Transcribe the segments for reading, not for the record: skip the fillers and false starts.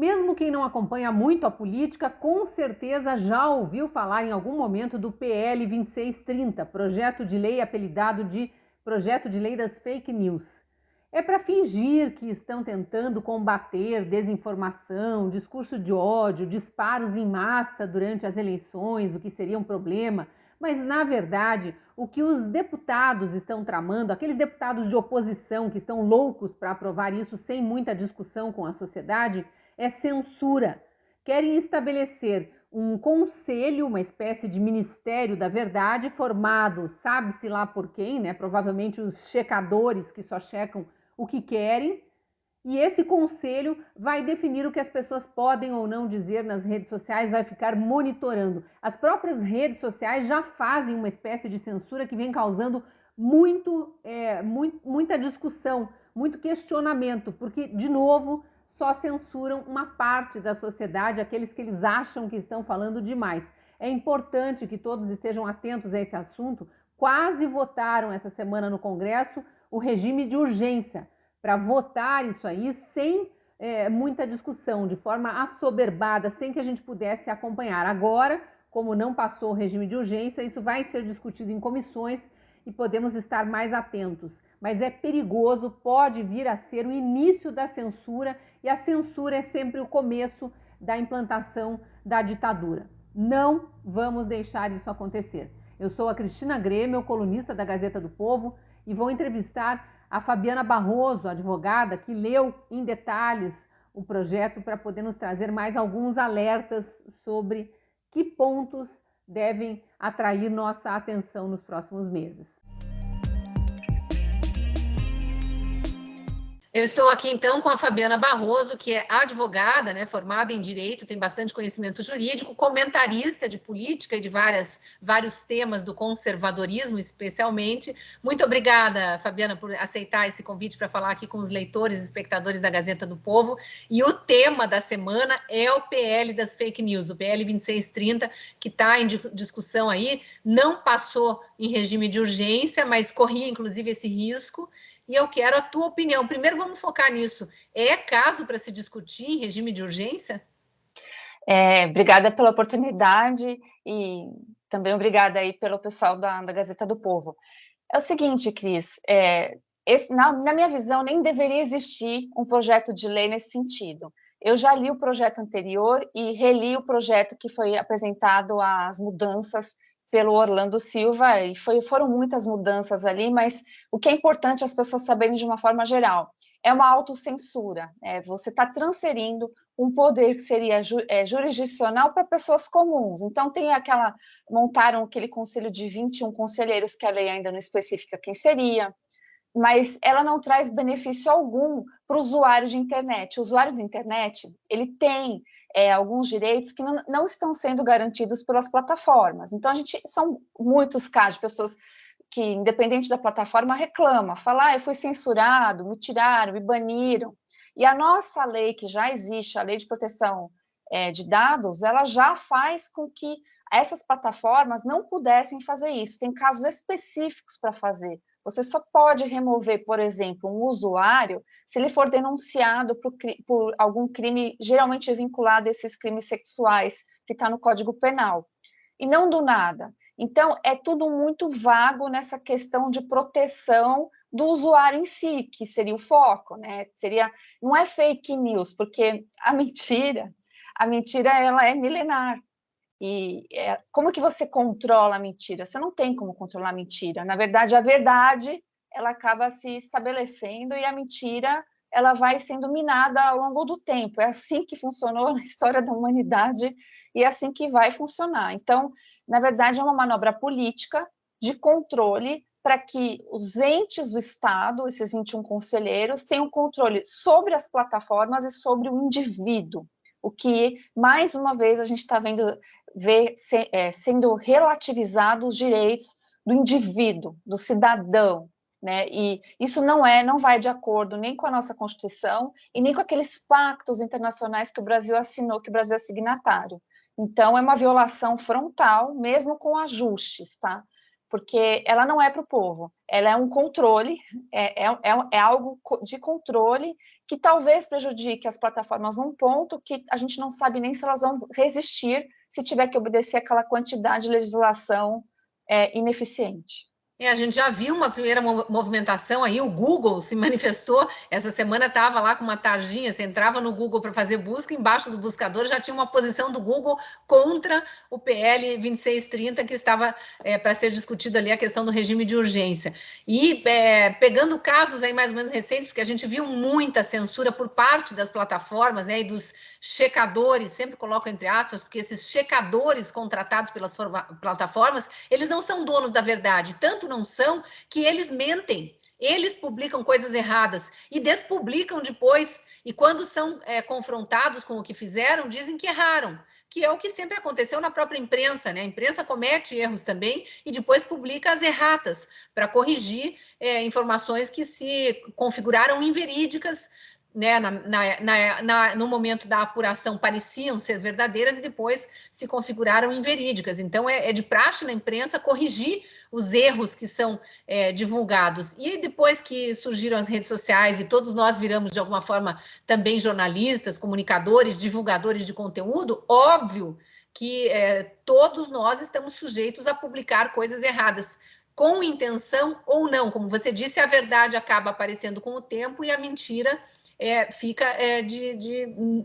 Mesmo quem não acompanha muito a política, com certeza já ouviu falar em algum momento do PL 2630, projeto de lei apelidado de Projeto de Lei das Fake News. É para fingir que estão tentando combater desinformação, discurso de ódio, disparos em massa durante as eleições, o que seria um problema, mas na verdade o que os deputados estão tramando, aqueles deputados de oposição que estão loucos para aprovar isso sem muita discussão com a sociedade, é censura. Querem estabelecer um conselho, uma espécie de ministério da verdade formado, sabe-se lá por quem, né? Provavelmente os checadores que só checam o que querem, e esse conselho vai definir o que as pessoas podem ou não dizer nas redes sociais, vai ficar monitorando. As próprias redes sociais já fazem uma espécie de censura que vem causando muita discussão, muito questionamento, porque, de novo, só censuram uma parte da sociedade, aqueles que eles acham que estão falando demais. É importante que todos estejam atentos a esse assunto. Quase votaram essa semana no Congresso o regime de urgência, para votar isso aí sem muita discussão, de forma assoberbada, sem que a gente pudesse acompanhar. Agora, como não passou o regime de urgência, isso vai ser discutido em comissões e podemos estar mais atentos. Mas é perigoso, pode vir a ser o início da censura, e a censura é sempre o começo da implantação da ditadura. Não vamos deixar isso acontecer. Eu sou a Cristina Grêmio, colunista da Gazeta do Povo, e vou entrevistar a Fabiana Barroso, advogada, que leu em detalhes o projeto para poder nos trazer mais alguns alertas sobre que pontos devem atrair nossa atenção nos próximos meses. Eu estou aqui, então, com a Fabiana Barroso, que é advogada, né, formada em Direito, tem bastante conhecimento jurídico, comentarista de política e de vários temas do conservadorismo, especialmente. Muito obrigada, Fabiana, por aceitar esse convite para falar aqui com os leitores e espectadores da Gazeta do Povo. E o tema da semana é o PL das fake news, o PL 2630, que está em discussão aí, não passou em regime de urgência, mas corria, inclusive, esse risco. E eu quero a tua opinião. Primeiro, vamos focar nisso. É caso para se discutir em regime de urgência? Obrigada pela oportunidade e também obrigada aí pelo pessoal da Gazeta do Povo. É o seguinte, Cris, na minha visão, nem deveria existir um projeto de lei nesse sentido. Eu já li o projeto anterior e reli o projeto que foi apresentado às mudanças pelo Orlando Silva, e foram muitas mudanças ali, mas o que é importante as pessoas saberem de uma forma geral é uma autocensura. Você está transferindo um poder que seria jurisdicional para pessoas comuns. Então, montaram aquele conselho de 21 conselheiros, que a lei ainda não especifica quem seria, mas ela não traz benefício algum para o usuário de internet. O usuário de internet, ele tem alguns direitos que não estão sendo garantidos pelas plataformas. Então, são muitos casos de pessoas que, independente da plataforma, reclama, fala, eu fui censurado, me tiraram, me baniram. E a nossa lei, que já existe, a Lei de Proteção de Dados, ela já faz com que essas plataformas não pudessem fazer isso. Tem casos específicos para fazer. Você só pode remover, por exemplo, um usuário se ele for denunciado por algum crime, geralmente vinculado a esses crimes sexuais, que está no Código Penal. E não do nada. Então, é tudo muito vago nessa questão de proteção do usuário em si, que seria o foco, né? Não é fake news, porque a mentira ela é milenar. E como que você controla a mentira? Você não tem como controlar a mentira. Na verdade, a verdade ela acaba se estabelecendo e a mentira ela vai sendo minada ao longo do tempo. É assim que funcionou na história da humanidade e é assim que vai funcionar. Então, na verdade, é uma manobra política de controle para que os entes do Estado, esses 21 conselheiros, tenham controle sobre as plataformas e sobre o indivíduo. O que, mais uma vez, a gente está vendo sendo relativizados os direitos do indivíduo, do cidadão, né? E isso não vai de acordo nem com a nossa Constituição e nem com aqueles pactos internacionais que o Brasil assinou, que o Brasil é signatário. Então, é uma violação frontal, mesmo com ajustes, tá? porque ela não é para o povo, ela é um controle, é algo de controle que talvez prejudique as plataformas num ponto que a gente não sabe nem se elas vão resistir se tiver que obedecer aquela quantidade de legislação ineficiente. A gente já viu uma primeira movimentação aí, o Google se manifestou, essa semana estava lá com uma tarjinha, você entrava no Google para fazer busca, embaixo do buscador já tinha uma posição do Google contra o PL 2630, que estava para ser discutido ali a questão do regime de urgência. E pegando casos aí mais ou menos recentes, porque a gente viu muita censura por parte das plataformas, né, e dos checadores, sempre coloco entre aspas, porque esses checadores contratados pelas plataformas, eles não são donos da verdade, tanto não são que eles mentem. Eles publicam coisas erradas e despublicam depois. E quando são confrontados com o que fizeram, dizem que erraram, que é o que sempre aconteceu na própria imprensa, né? A imprensa comete erros também e depois publica as erratas para corrigir informações que se configuraram inverídicas, né, no momento da apuração pareciam ser verdadeiras e depois se configuraram inverídicas. Então, é de praxe na imprensa corrigir os erros que são divulgados. E depois que surgiram as redes sociais e todos nós viramos, de alguma forma, também jornalistas, comunicadores, divulgadores de conteúdo, óbvio que todos nós estamos sujeitos a publicar coisas erradas, com intenção ou não. Como você disse, a verdade acaba aparecendo com o tempo e a mentira fica,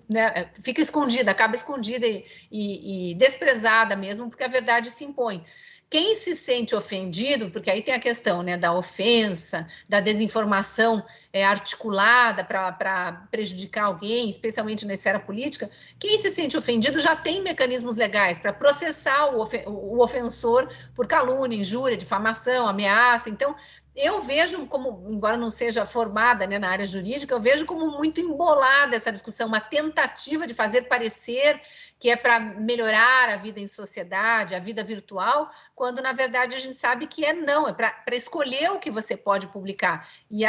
né, fica escondida, acaba escondida e desprezada mesmo, porque a verdade se impõe. Quem se sente ofendido, porque aí tem a questão, né, da ofensa, da desinformação articulada para prejudicar alguém, especialmente na esfera política, quem se sente ofendido já tem mecanismos legais para processar o ofensor por calúnia, injúria, difamação, ameaça. Então, eu vejo como, embora não seja formada, né, na área jurídica, eu vejo como muito embolada essa discussão, uma tentativa de fazer parecer que é para melhorar a vida em sociedade, a vida virtual, quando na verdade a gente sabe que não, é para escolher o que você pode publicar. E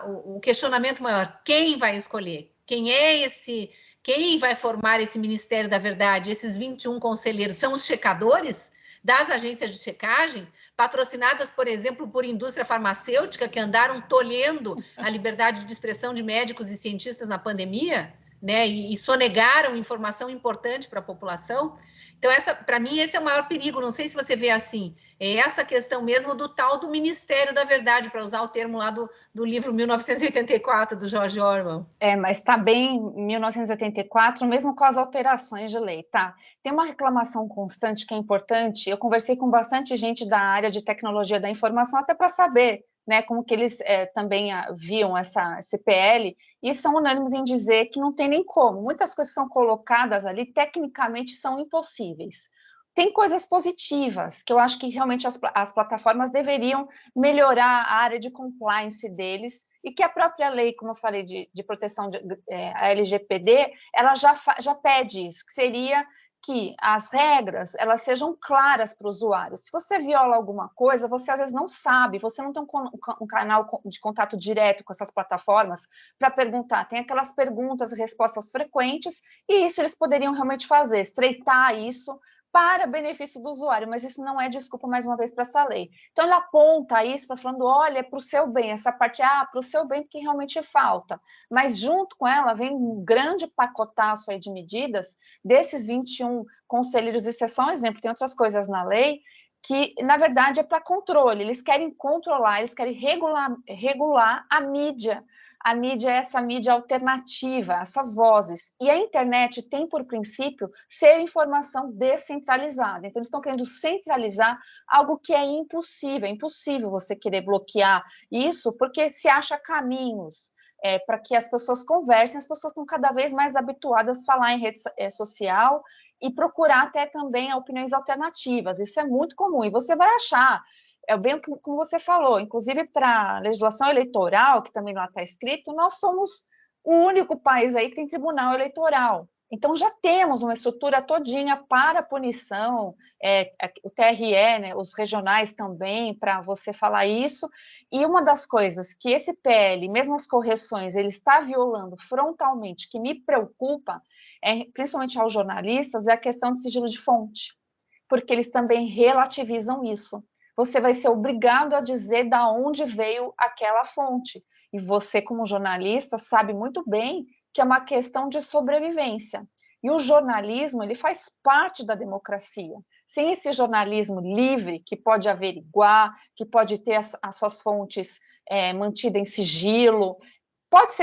o questionamento maior, quem vai escolher? Quem vai formar esse Ministério da Verdade? Esses 21 conselheiros são os checadores das agências de checagem, patrocinadas, por exemplo, por indústria farmacêutica, que andaram tolhendo a liberdade de expressão de médicos e cientistas na pandemia, né, e sonegaram informação importante para a população. Então, para mim, esse é o maior perigo. Não sei se você vê assim. É essa questão mesmo do tal do Ministério da Verdade, para usar o termo lá do livro 1984, do George Orwell. Mas está bem em 1984, mesmo com as alterações de lei, tá? Tem uma reclamação constante que é importante. Eu conversei com bastante gente da área de tecnologia da informação, até para saber, né, como que eles também viam esse PL, e são unânimes em dizer que não tem nem como. Muitas coisas que são colocadas ali, tecnicamente, são impossíveis. Tem coisas positivas, que eu acho que realmente as plataformas deveriam melhorar a área de compliance deles, e que a própria lei, como eu falei, de proteção, a LGPD, ela já pede isso, que seria que as regras elas sejam claras para o usuário. Se você viola alguma coisa, você às vezes não sabe, você não tem um canal de contato direto com essas plataformas para perguntar. Tem aquelas perguntas e respostas frequentes, e isso eles poderiam realmente fazer, estreitar isso para benefício do usuário, mas isso não é desculpa, mais uma vez, para essa lei. Então, ele aponta isso para falando, olha, é para o seu bem, essa parte, para o seu bem, porque realmente falta. Mas, junto com ela, vem um grande pacotaço aí de medidas desses 21 conselheiros, isso é só um exemplo, tem outras coisas na lei, que, na verdade, é para controle. Eles querem controlar, eles querem regular a mídia. A mídia é essa mídia alternativa, essas vozes. E a internet tem, por princípio, ser informação descentralizada. Então, eles estão querendo centralizar algo que é impossível. É impossível você querer bloquear isso, porque se acha caminhos para que as pessoas conversem. As pessoas estão cada vez mais habituadas a falar em rede social e procurar até também opiniões alternativas. Isso é muito comum. E você vai achar... bem como você falou, inclusive para a legislação eleitoral, que também lá está escrito, nós somos o único país aí que tem tribunal eleitoral. Então, já temos uma estrutura todinha para punição, o TRE, né, os regionais também, para você falar isso. E uma das coisas que esse PL, mesmo as correções, ele está violando frontalmente, que me preocupa, principalmente aos jornalistas, é a questão do sigilo de fonte, porque eles também relativizam isso. você vai ser obrigado a dizer da onde veio aquela fonte. E você, como jornalista, sabe muito bem que é uma questão de sobrevivência. E o jornalismo, ele faz parte da democracia. Sem esse jornalismo livre, que pode averiguar, que pode ter as suas fontes mantidas em sigilo, pode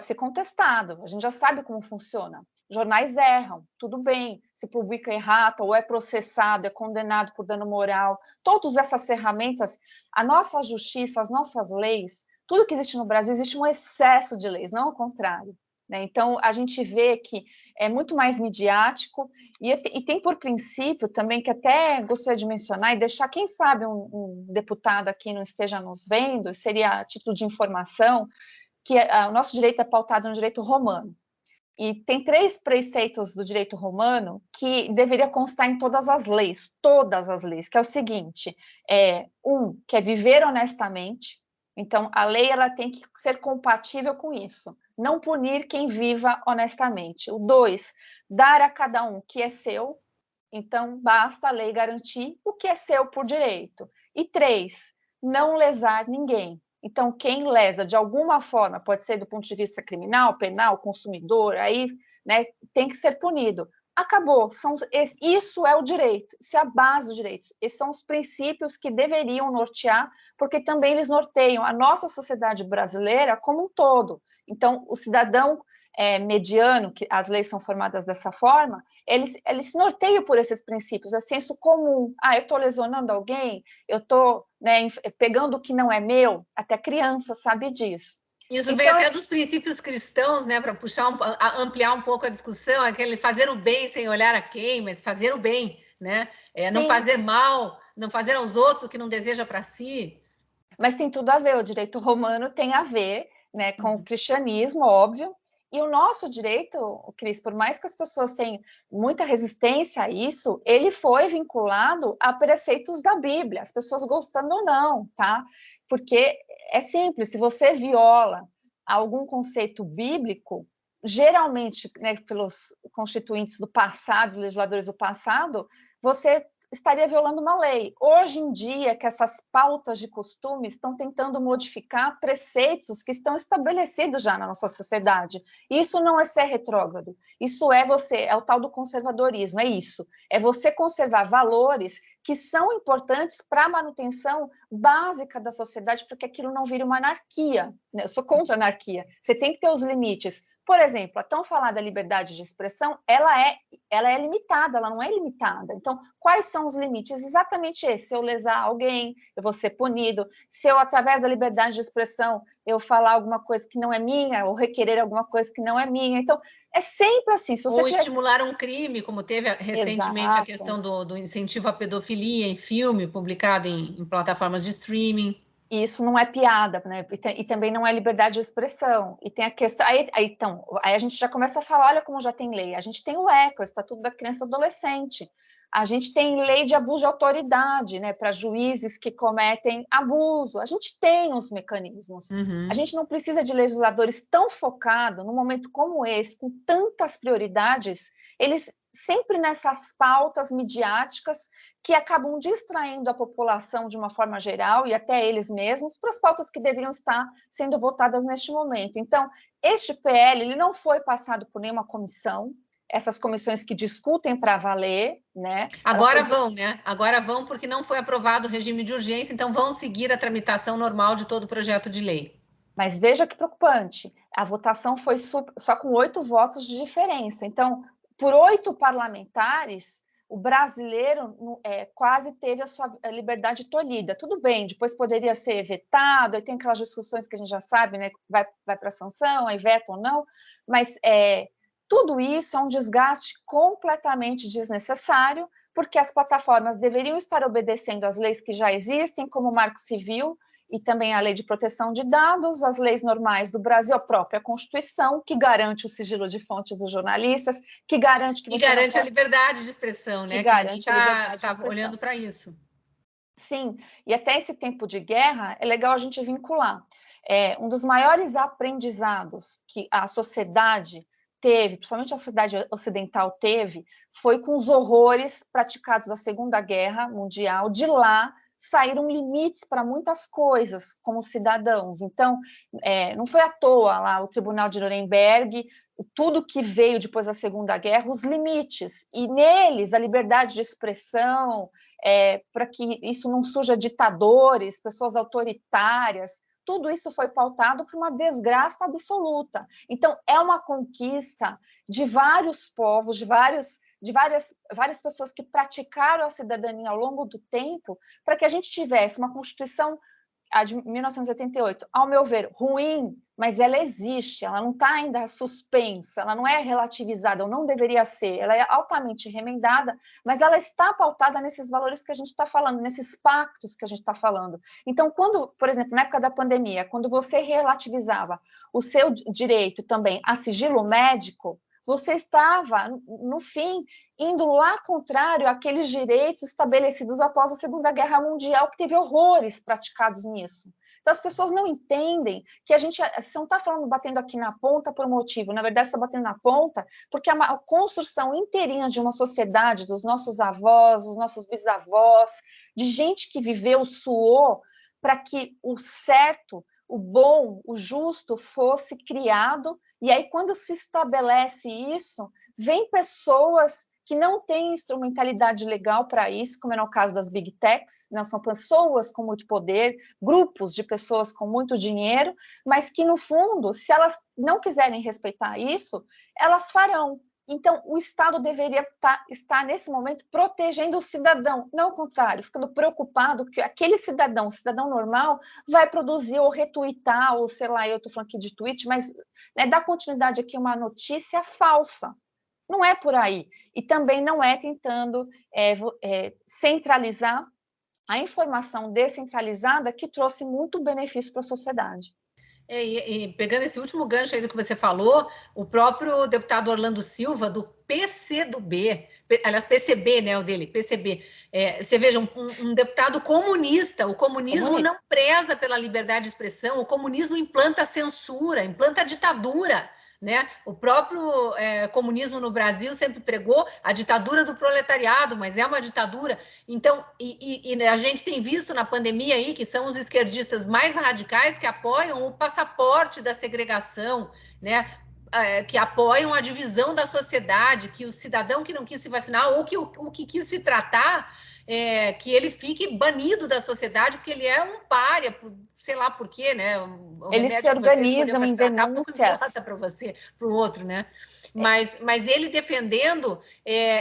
ser contestado, a gente já sabe como funciona. Jornais erram, tudo bem, se publica errado, ou é processado, é condenado por dano moral. Todas essas ferramentas, a nossa justiça, as nossas leis, tudo que existe no Brasil, existe um excesso de leis, não o contrário. Né? Então, a gente vê que é muito mais midiático, e tem por princípio também, que até gostaria de mencionar, e deixar, quem sabe, um deputado aqui não esteja nos vendo, seria a título de informação, que o nosso direito é pautado no direito romano. E tem 3 preceitos do direito romano que deveria constar em todas as leis, que é o seguinte: que é viver honestamente. Então, a lei ela tem que ser compatível com isso. Não punir quem viva honestamente. O 2, dar a cada um o que é seu. Então, basta a lei garantir o que é seu por direito. E 3, não lesar ninguém. Então, quem lesa de alguma forma, pode ser do ponto de vista criminal, penal, consumidor, aí, né, tem que ser punido. Acabou. Isso é o direito, isso é a base dos direitos. Esses são os princípios que deveriam nortear, porque também eles norteiam a nossa sociedade brasileira como um todo. Então, o cidadão mediano, que as leis são formadas dessa forma, eles se norteiam por esses princípios, é senso comum. Eu estou lesionando alguém, eu estou, né, pegando o que não é meu, até criança sabe disso. Isso então, vem até dos princípios cristãos, né, para ampliar um pouco a discussão, aquele fazer o bem sem olhar a quem, mas fazer o bem, né? Não fazer mal, não fazer aos outros o que não deseja para si. Mas tem tudo a ver, o direito romano tem a ver, né, com o cristianismo, óbvio. E o nosso direito, Cris, por mais que as pessoas tenham muita resistência a isso, ele foi vinculado a preceitos da Bíblia, as pessoas gostando ou não, tá? Porque é simples, se você viola algum conceito bíblico, geralmente, né, pelos constituintes do passado, os legisladores do passado, você estaria violando uma lei. Hoje em dia, que essas pautas de costumes estão tentando modificar preceitos que estão estabelecidos já na nossa sociedade. Isso não é ser retrógrado. Isso é o tal do conservadorismo, é isso. É você conservar valores que são importantes para a manutenção básica da sociedade, para que aquilo não vire uma anarquia. Eu sou contra a anarquia. Você tem que ter os limites. Por exemplo, a tão falada liberdade de expressão, ela é limitada, ela não é ilimitada. Então, quais são os limites? Exatamente esse. Se eu lesar alguém, eu vou ser punido. Se eu, através da liberdade de expressão, eu falar alguma coisa que não é minha, ou requerer alguma coisa que não é minha. Então, é sempre assim. Se você ou estimular um crime, como teve recentemente a questão do incentivo à pedofilia em filme, publicado em plataformas de streaming. Isso não é piada, né? E também não é liberdade de expressão. E tem a questão. Aí a gente já começa a falar: olha como já tem lei. A gente tem o ECA, o Estatuto da Criança e do Adolescente. A gente tem lei de abuso de autoridade, né? Para juízes que cometem abuso. A gente tem os mecanismos. A gente não precisa de legisladores tão focados, num momento como esse, com tantas prioridades, eles sempre nessas pautas midiáticas que acabam distraindo a população de uma forma geral e até eles mesmos para as pautas que deveriam estar sendo votadas neste momento. Então, este PL ele não foi passado por nenhuma comissão, essas comissões que discutem para valer, né? Agora vão, né? Agora vão porque não foi aprovado o regime de urgência, então vão seguir a tramitação normal de todo o projeto de lei. Mas veja que preocupante, a votação foi só com 8 votos de diferença. Então, por 8 parlamentares, o brasileiro quase teve a sua liberdade tolhida. Tudo bem, depois poderia ser vetado, aí tem aquelas discussões que a gente já sabe, né? Vai para a sanção, aí veta ou não, mas tudo isso é um desgaste completamente desnecessário, porque as plataformas deveriam estar obedecendo às leis que já existem, como o Marco Civil, e também a Lei de Proteção de Dados, as leis normais do Brasil, a própria Constituição, que garante o sigilo de fontes dos jornalistas, que garante que e você garante a liberdade de expressão, né? Que ninguém está olhando para isso. Sim, e até esse tempo de guerra é legal a gente vincular. Um dos maiores aprendizados que a sociedade teve, principalmente a sociedade ocidental teve, foi com os horrores praticados na Segunda Guerra Mundial. De lá saíram limites para muitas coisas como cidadãos. Então, não foi à toa lá o Tribunal de Nuremberg, tudo que veio depois da Segunda Guerra, os limites, e neles a liberdade de expressão, para que isso não surja ditadores, pessoas autoritárias, tudo isso foi pautado por uma desgraça absoluta. Então, é uma conquista de vários povos, de várias pessoas que praticaram a cidadania ao longo do tempo, para que a gente tivesse uma Constituição, a de 1988, ao meu ver, ruim, mas ela existe, ela não está ainda suspensa, ela não é relativizada, ou não deveria ser, ela é altamente remendada, mas ela está pautada nesses valores que a gente está falando, nesses pactos que a gente está falando. Então, quando, por exemplo, na época da pandemia, quando você relativizava o seu direito também a sigilo médico, você estava, no fim, indo lá contrário àqueles direitos estabelecidos após a Segunda Guerra Mundial, que teve horrores praticados nisso. Então, as pessoas não entendem que a gente não está falando batendo aqui na ponta por um motivo, na verdade, está batendo na ponta porque a construção inteirinha de uma sociedade, dos nossos avós, dos nossos bisavós, de gente que viveu, suou, para que o certo, o bom, o justo fosse criado. E aí, quando se estabelece isso, vem pessoas que não têm instrumentalidade legal para isso, como é no caso das Big Techs, né? São pessoas com muito poder, grupos de pessoas com muito dinheiro, mas que, no fundo, se elas não quiserem respeitar isso, elas farão. Então, o Estado deveria estar, nesse momento, protegendo o cidadão, não o contrário, ficando preocupado que aquele cidadão normal, vai produzir ou retuitar, ou sei lá, eu estou falando aqui de tweet, mas dar continuidade aqui a uma notícia falsa. Não é por aí. E também não é tentando centralizar a informação descentralizada que trouxe muito benefício para a sociedade. E pegando esse último gancho aí do que você falou, o próprio deputado Orlando Silva, do PCdoB, aliás, PCB, né, o dele, PCB, você veja, um deputado comunista, o comunismo não preza pela liberdade de expressão, o comunismo implanta censura, implanta ditadura, né? O próprio comunismo no Brasil sempre pregou a ditadura do proletariado, mas é uma ditadura. Então, a gente tem visto na pandemia aí que são os esquerdistas mais radicais que apoiam o passaporte da segregação, né? Que apoiam a divisão da sociedade, que o cidadão que não quis se vacinar ou que o que quis se tratar, que ele fique banido da sociedade porque ele é um pária, sei lá por quê, né? O Eles se organizam em denúncias. Para você, para o outro, né? Mas ele defendendo,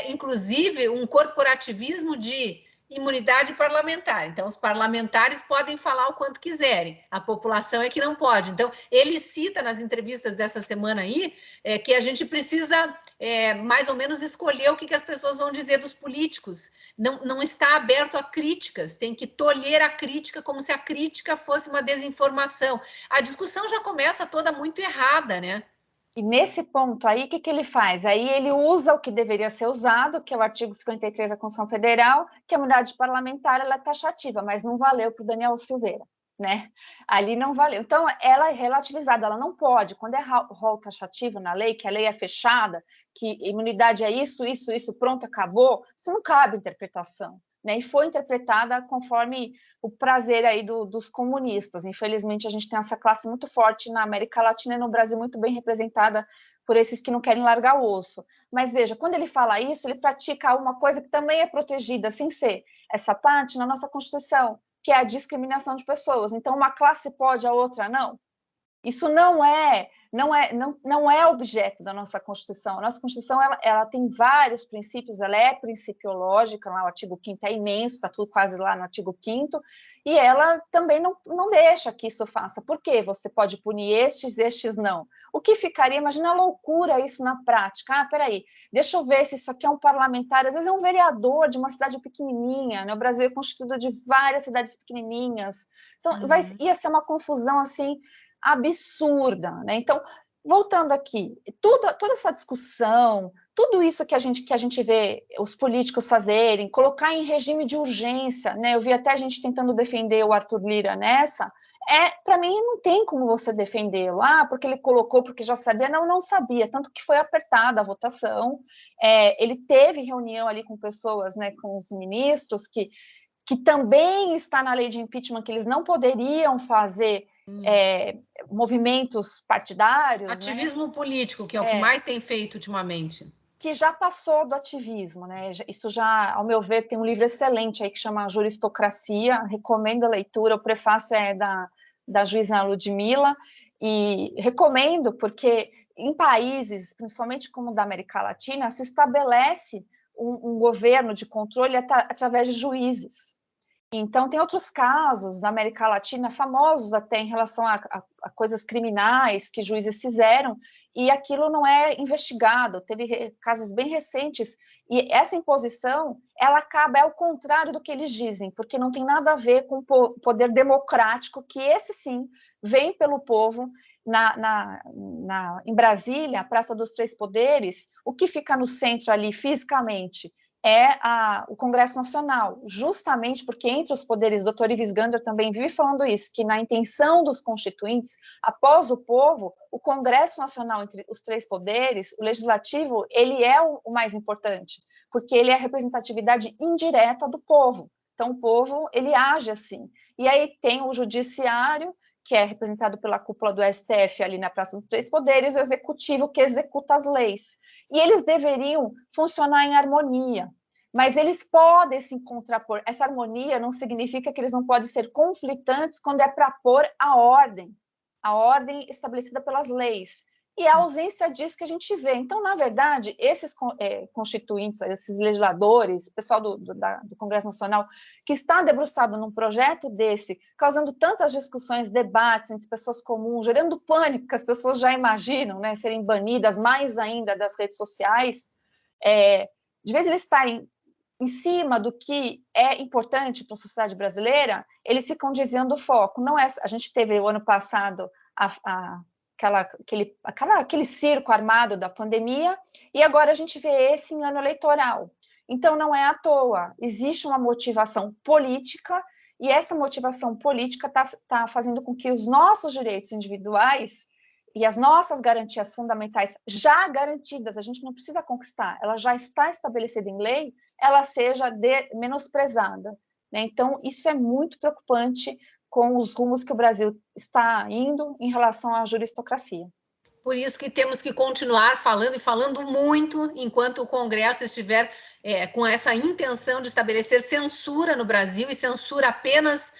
inclusive, um corporativismo de imunidade parlamentar. Então, os parlamentares podem falar o quanto quiserem, a população é que não pode. Então, ele cita nas entrevistas dessa semana aí que a gente precisa mais ou menos escolher o que as pessoas vão dizer dos políticos. Não está aberto a críticas, tem que tolher a crítica como se a crítica fosse uma desinformação. A discussão já começa toda muito errada, né? E nesse ponto aí, o que ele faz? Aí ele usa o que deveria ser usado, que é o artigo 53 da Constituição Federal, que a imunidade parlamentar ela é taxativa, mas não valeu para o Daniel Silveira, né? Ali não valeu. Então, ela é relativizada, ela não pode. Quando é rol taxativo na lei, que a lei é fechada, que imunidade é isso, pronto, acabou, isso não cabe interpretação. Né, e foi interpretada conforme o prazer aí dos comunistas. Infelizmente, a gente tem essa classe muito forte na América Latina e no Brasil muito bem representada por esses que não querem largar o osso. Mas veja, quando ele fala isso, ele pratica uma coisa que também é protegida, sem ser essa parte na nossa Constituição, que é a discriminação de pessoas. Então, uma classe pode, a outra não. Isso não é objeto da nossa Constituição. A nossa Constituição ela tem vários princípios, ela é principiológica, lá o artigo 5º é imenso, está tudo quase lá no artigo 5º, e ela também não deixa que isso faça. Por quê? Você pode punir estes não. O que ficaria, imagina a loucura isso na prática. Peraí, deixa eu ver se isso aqui é um parlamentar, às vezes é um vereador de uma cidade pequenininha, né? O Brasil é constituído de várias cidades pequenininhas, então ia ser uma confusão assim, absurda, né? Então, voltando aqui, toda essa discussão, tudo isso que a gente vê os políticos fazerem, colocar em regime de urgência, né? Eu vi até a gente tentando defender o Arthur Lira nessa, para mim não tem como você defendê-lo, porque ele colocou, porque já sabia, não sabia, tanto que foi apertada a votação, ele teve reunião ali com pessoas, né, com os ministros, que que também está na lei de impeachment, que eles não poderiam fazer movimentos partidários. Ativismo, né? Político, que é o que mais tem feito ultimamente. Que já passou do ativismo, né? Isso já, ao meu ver, tem um livro excelente aí que chama Juristocracia, recomendo a leitura, o prefácio é da juíza Ludmilla, e recomendo porque em países, principalmente como o da América Latina, se estabelece um governo de controle através de juízes. Então, tem outros casos na América Latina, famosos até em relação a coisas criminais que juízes fizeram, e aquilo não é investigado. Teve casos bem recentes, e essa imposição, ela acaba, é ao contrário do que eles dizem, porque não tem nada a ver com o poder democrático, que esse sim vem pelo povo. Em Brasília, a Praça dos Três Poderes, o que fica no centro ali fisicamente é o Congresso Nacional, justamente porque entre os poderes, o doutor Ives Gander também vive falando isso, que na intenção dos constituintes, após o povo, o Congresso Nacional, entre os três poderes, o legislativo, ele é o mais importante, porque ele é a representatividade indireta do povo. Então, o povo, ele age assim. E aí tem o judiciário, que é representado pela cúpula do STF ali na Praça dos Três Poderes, o executivo que executa as leis. E eles deveriam funcionar em harmonia, mas eles podem se contrapor. Essa harmonia não significa que eles não podem ser conflitantes quando é para pôr a ordem estabelecida pelas leis. E a ausência disso que a gente vê. Então, na verdade, esses constituintes, esses legisladores, o pessoal do Congresso Nacional, que está debruçado num projeto desse, causando tantas discussões, debates entre pessoas comuns, gerando pânico, que as pessoas já imaginam, né, serem banidas mais ainda das redes sociais, de vez eles estarem em cima do que é importante para a sociedade brasileira, eles ficam desviando o foco. Não é, a gente teve o ano passado aquele circo armado da pandemia, e agora a gente vê esse em ano eleitoral. Então, não é à toa, existe uma motivação política, e essa motivação política está fazendo com que os nossos direitos individuais e as nossas garantias fundamentais já garantidas, a gente não precisa conquistar, ela já está estabelecida em lei, ela seja menosprezada, né? Então, isso é muito preocupante com os rumos que o Brasil está indo em relação à juristocracia. Por isso que temos que continuar falando e falando muito enquanto o Congresso estiver com essa intenção de estabelecer censura no Brasil e censura apenas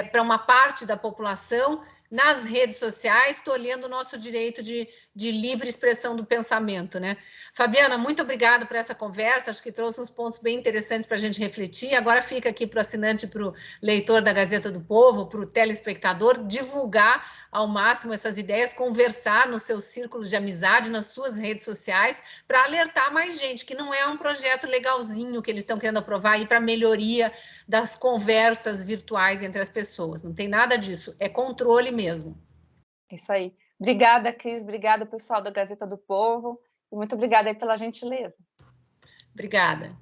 para uma parte da população nas redes sociais, tolhendo o nosso direito de livre expressão do pensamento, né? Fabiana, muito obrigada por essa conversa, acho que trouxe uns pontos bem interessantes para a gente refletir. Agora fica aqui para o assinante, para o leitor da Gazeta do Povo, para o telespectador, divulgar ao máximo essas ideias, conversar nos seus círculos de amizade, nas suas redes sociais, para alertar mais gente, que não é um projeto legalzinho que eles estão querendo aprovar aí para melhoria das conversas virtuais entre as pessoas. Não tem nada disso, é controle mesmo. Isso aí. Obrigada, Cris. Obrigada, pessoal da Gazeta do Povo. E muito obrigada aí pela gentileza. Obrigada.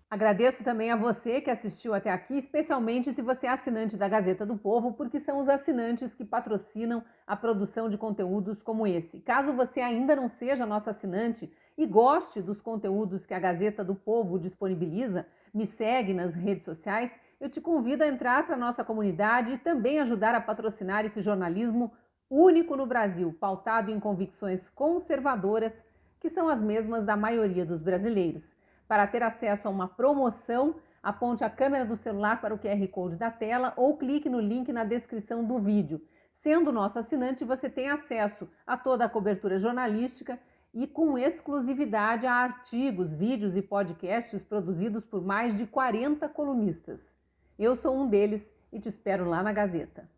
Agradeço também a você que assistiu até aqui, especialmente se você é assinante da Gazeta do Povo, porque são os assinantes que patrocinam a produção de conteúdos como esse. Caso você ainda não seja nosso assinante e goste dos conteúdos que a Gazeta do Povo disponibiliza, me segue nas redes sociais, eu te convido a entrar para a nossa comunidade e também ajudar a patrocinar esse jornalismo único no Brasil, pautado em convicções conservadoras, que são as mesmas da maioria dos brasileiros. Para ter acesso a uma promoção, aponte a câmera do celular para o QR Code da tela ou clique no link na descrição do vídeo. Sendo nosso assinante, você tem acesso a toda a cobertura jornalística e com exclusividade a artigos, vídeos e podcasts produzidos por mais de 40 colunistas. Eu sou um deles e te espero lá na Gazeta.